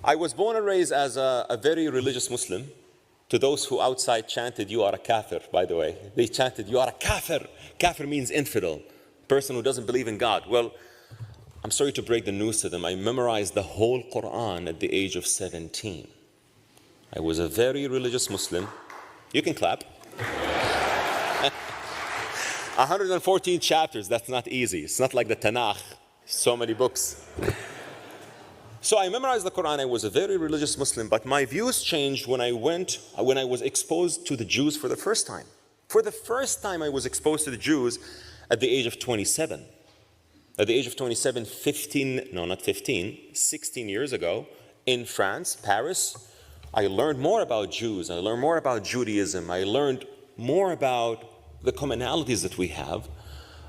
I was born and raised as a very religious Muslim. To those who outside chanted, "You are a kafir," by the way. They chanted, "You are a kafir." Kafir means infidel, person who doesn't believe in God. Well, I'm sorry to break the news to them. I memorized the whole Quran at the age of 17. I was a very religious Muslim. You can clap. 114 chapters, that's not easy. It's not like the Tanakh, so many books. So I memorized the Quran. I was a very religious Muslim, but my views changed when I was exposed to the Jews for the first time. For the first time, I was exposed to the Jews at the age of 27. At the age of 27, 16 years ago, in France, Paris, I learned more about Jews. I learned more about Judaism. I learned more about the commonalities that we have.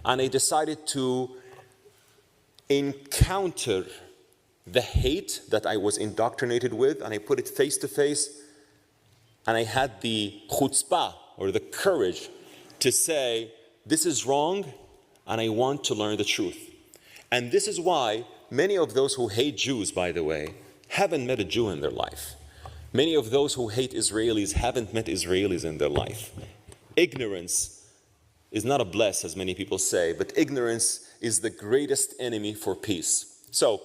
And I decided to encounter the hate that I was indoctrinated with, and I put it face to face, and I had the chutzpah, or the courage, to say, this is wrong, and I want to learn the truth. And this is why many of those who hate Jews, by the way, haven't met a Jew in their life. Many of those who hate Israelis haven't met Israelis in their life. Ignorance is not a bless, as many people say, but ignorance is the greatest enemy for peace. So,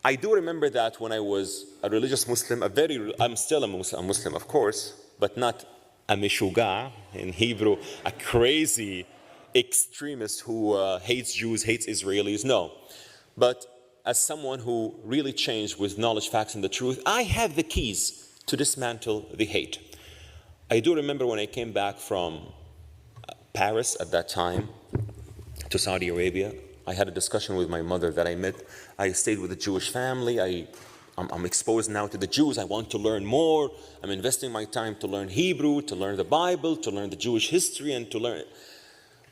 I do remember that when I was a religious Muslim, I'm still a Muslim, of course, but not a mishuga, in Hebrew, a crazy extremist who hates Jews, hates Israelis, no. But as someone who really changed with knowledge, facts, and the truth, I have the keys to dismantle the hate. I do remember when I came back from Paris at that time to Saudi Arabia, I had a discussion with my mother that I met. I stayed with a Jewish family. I'm exposed now to the Jews. I want to learn more. I'm investing my time to learn Hebrew, to learn the Bible, to learn the Jewish history, and to learn.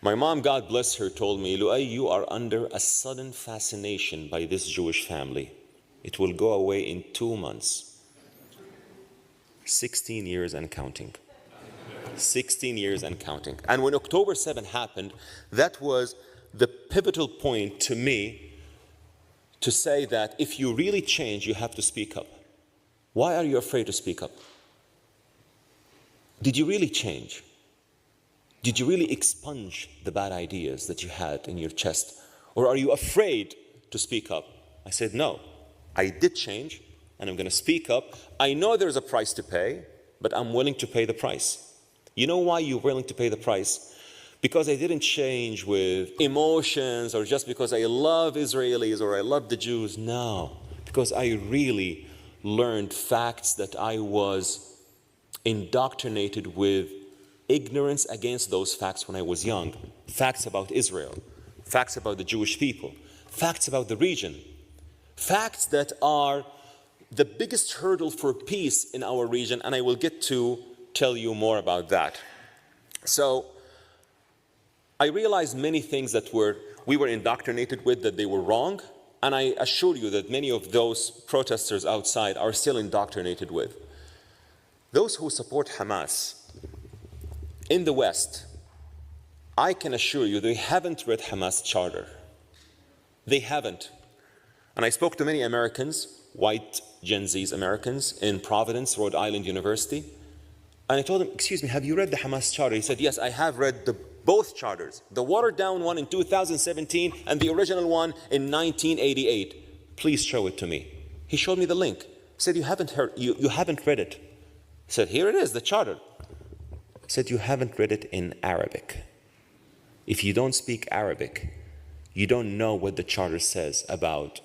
My mom, God bless her, told me, "Loay, you are under a sudden fascination by this Jewish family. It will go away in 2 months." 16 years and counting. 16 years and counting. And when October 7 happened, that was the pivotal point to me to say that if you really change, you have to speak up. Why are you afraid to speak up? Did you really change? Did you really expunge the bad ideas that you had in your chest? Or are you afraid to speak up? I said, no, I did change, and I'm going to speak up. I know there's a price to pay, but I'm willing to pay the price. You know why you're willing to pay the price? Because I didn't change with emotions or just because I love Israelis or I love the Jews. No, because I really learned facts that I was indoctrinated with ignorance against those facts when I was young. Facts about Israel, facts about the Jewish people, facts about the region, facts that are the biggest hurdle for peace in our region, and I will get to tell you more about that. So, I realized many things that we were indoctrinated with, that they were wrong, and I assure you that many of those protesters outside are still indoctrinated with. Those who support Hamas in the West, I can assure you they haven't read Hamas charter. They haven't. And I spoke to many Americans, white Gen Z's Americans, in Providence, Rhode Island University, and I told them, excuse me, have you read the Hamas charter? He said, yes, I have read both charters, the watered down one in 2017 and the original one in 1988. Please show it to me. He showed me the link. He said, you haven't read it. He said, here it is, the charter. He said, you haven't read it in Arabic. If you don't speak Arabic, you don't know what the charter says about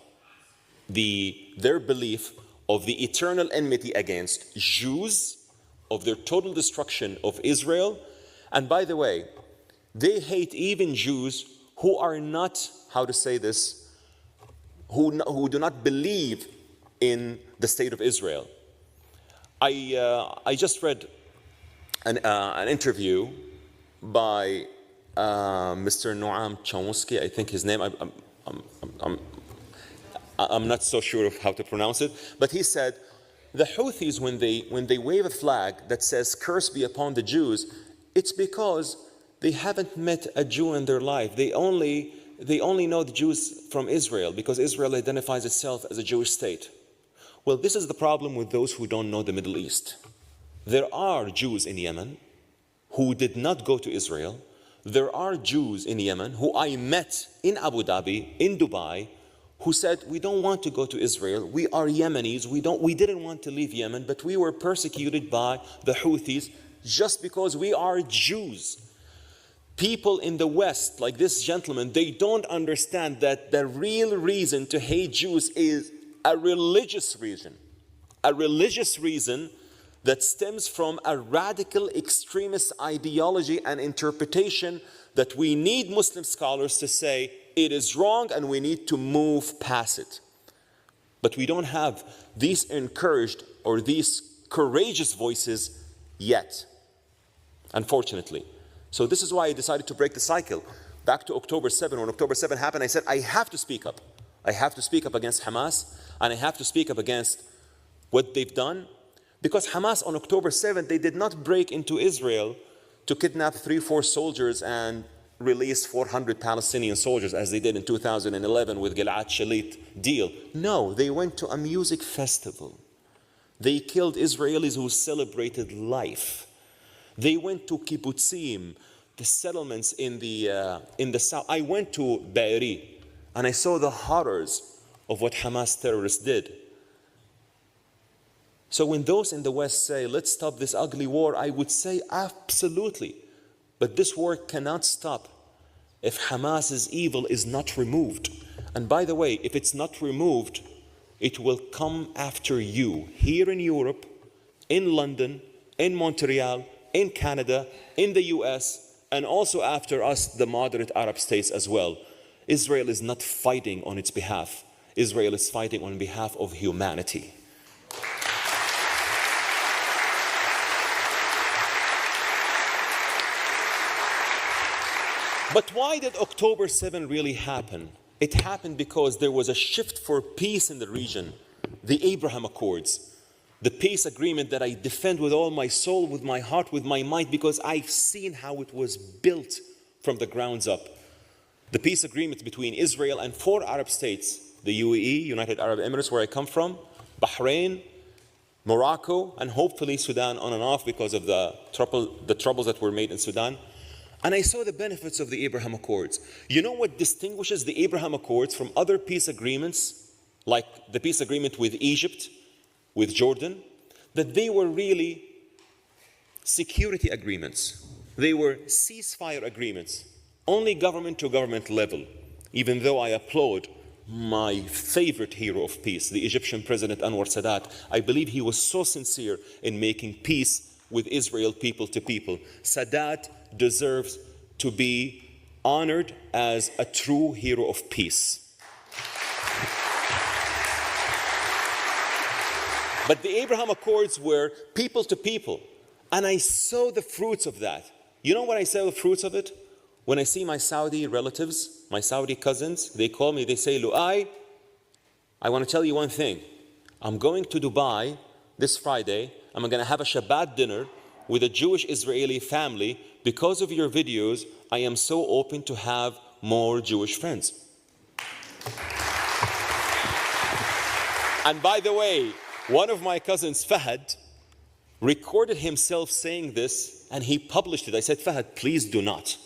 their belief of the eternal enmity against Jews, of their total destruction of Israel. And by the way, they hate even Jews who are not, how to say this, who do not believe in the state of Israel. I just read an interview by Mr. Noam Chomsky, I think his name. I'm not so sure of how to pronounce it, but he said the Houthis, when they wave a flag that says "Curse be upon the Jews," it's because they haven't met a Jew in their life. They only know the Jews from Israel, because Israel identifies itself as a Jewish state. Well, this is the problem with those who don't know the Middle East. There are Jews in Yemen who did not go to Israel. There are Jews in Yemen who I met in Abu Dhabi, in Dubai, who said, we don't want to go to Israel. We are Yemenis. We didn't want to leave Yemen, but we were persecuted by the Houthis just because we are Jews. People in the West, like this gentleman, they don't understand that the real reason to hate Jews is a religious reason. A religious reason that stems from a radical extremist ideology and interpretation that we need Muslim scholars to say it is wrong and we need to move past it. But we don't have these encouraged or these courageous voices yet, unfortunately. So this is why I decided to break the cycle. Back to October 7, when October 7 happened, I said, I have to speak up. I have to speak up against Hamas, and I have to speak up against what they've done. Because Hamas on October 7, they did not break into Israel to kidnap 3-4 soldiers and release 400 Palestinian soldiers as they did in 2011 with Gilad Shalit deal. No, they went to a music festival. They killed Israelis who celebrated life. They went to kibbutzim, the settlements in the south. I went to Be'eri and I saw the horrors of what Hamas terrorists did. So when those in the West say, let's stop this ugly war, I would say absolutely. But this war cannot stop if Hamas's evil is not removed. And by the way, if it's not removed, it will come after you here in Europe, in London, in Montreal, in Canada, in the US, and also after us, the moderate Arab states as well. Israel is not fighting on its behalf. Israel is fighting on behalf of humanity. But why did October 7 really happen? It happened because there was a shift for peace in the region, the Abraham Accords, the peace agreement that I defend with all my soul, with my heart, with my mind, because I've seen how it was built from the grounds up. The peace agreement between Israel and 4 Arab states, the UAE, United Arab Emirates, where I come from, Bahrain, Morocco, and hopefully Sudan on and off because of the troubles that were made in Sudan. And I saw the benefits of the Abraham Accords. You know what distinguishes the Abraham Accords from other peace agreements, like the peace agreement with Egypt, with Jordan? That they were really security agreements. They were ceasefire agreements, only government to government level. Even though I applaud my favorite hero of peace, the Egyptian President Anwar Sadat, I believe he was so sincere in making peace with Israel people to people. Sadat deserves to be honored as a true hero of peace. But the Abraham Accords were people to people, and I saw the fruits of that. You know what I saw the fruits of it? When I see my Saudi relatives, my Saudi cousins, they call me, they say, Loay, I want to tell you one thing. I'm going to Dubai this Friday. I'm going to have a Shabbat dinner with a Jewish Israeli family. Because of your videos, I am so open to have more Jewish friends. And by the way, one of my cousins, Fahad, recorded himself saying this and he published it. I said, Fahad, please do not.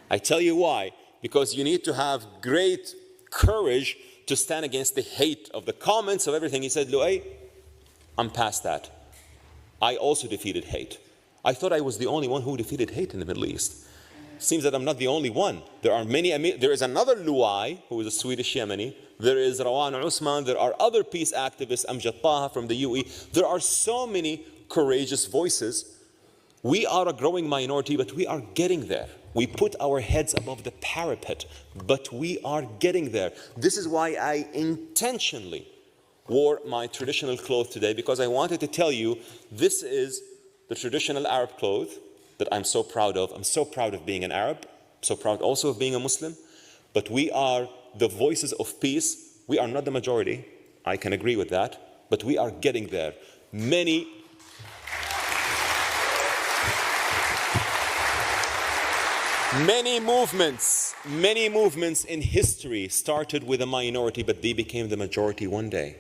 I tell you why. Because you need to have great courage to stand against the hate of the comments of everything. He said, Loay, I'm past that. I also defeated hate. I thought I was the only one who defeated hate in the Middle East. Seems that I'm not the only one. There are many. There is another Loay, who is a Swedish Yemeni. There is Rawan Usman. There are other peace activists, Amjad Taha from the UAE. There are so many courageous voices. We are a growing minority, but we are getting there. We put our heads above the parapet, but we are getting there. This is why I intentionally wore my traditional clothes today, because I wanted to tell you this is the traditional Arab clothes that I'm so proud of. I'm so proud of being an Arab. I'm so proud also of being a Muslim. But we are the voices of peace. We are not the majority. I can agree with that. But we are getting there. Many movements in history started with a minority, but they became the majority one day.